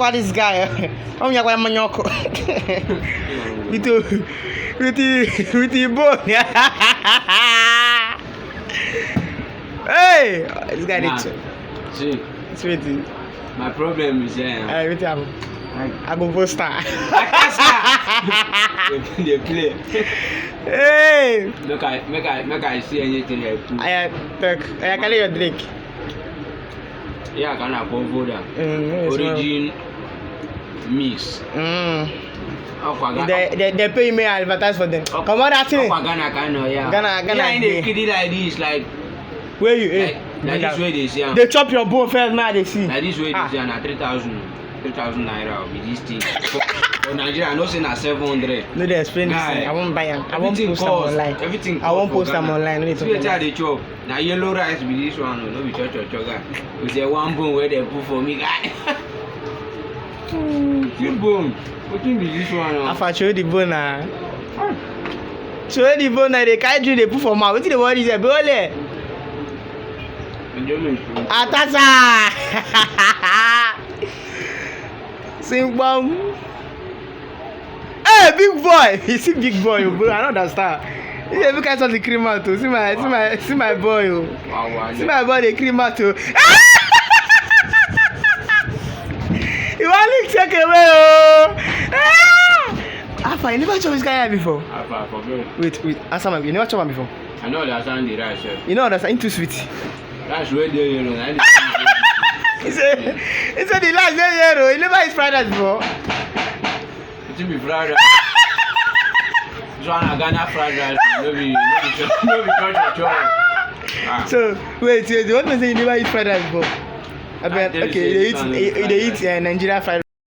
What this guy? I'm your manyoko. With the bone. Hey, this guy did it. See, Sweet. my problem is I go poster. They play. Hey. Make I see anything like that. I can your drink. Yeah, can I go for that? Origin mix. They pay me advertise for them. Come on, that's it. Ghana, yeah. Ghana. In a kiddie like this, like where you? Like this way they see. They chop your bone first, man. They see. Like this way they see, and 3,000 naira with this thing. For Nigeria, I know say na 700. No, they explain this. I won't buy them. I won't post them online. Everything. I won't post them online. No, see how they chop. Now yellow rice with this one, no be chop guy. With the one bone where they put for me, guy. Two bone. What be this one? I show the bone now. Show the bone now. They can't do. They put for mouth. What the word is a bole? Atasa. Sing bum. Hey, big boy. You see big boy, bro. I don't understand. Yeah, look at all the cream out too. See my boy. See my boy, the cream out too. You want to take away, Alpha, you never chop this guy before. Alpha, forget. Wait. Answer me. You never chop him before. I know understand the rice. You know understand. Too sweet. That's where they you know. He said the last day you never eat fried rice before. It be fried rice. This one a Ghana fried rice. No be chop. So wait, you want to say you never eat fried rice before? Okay, they eat Nigeria fried rice.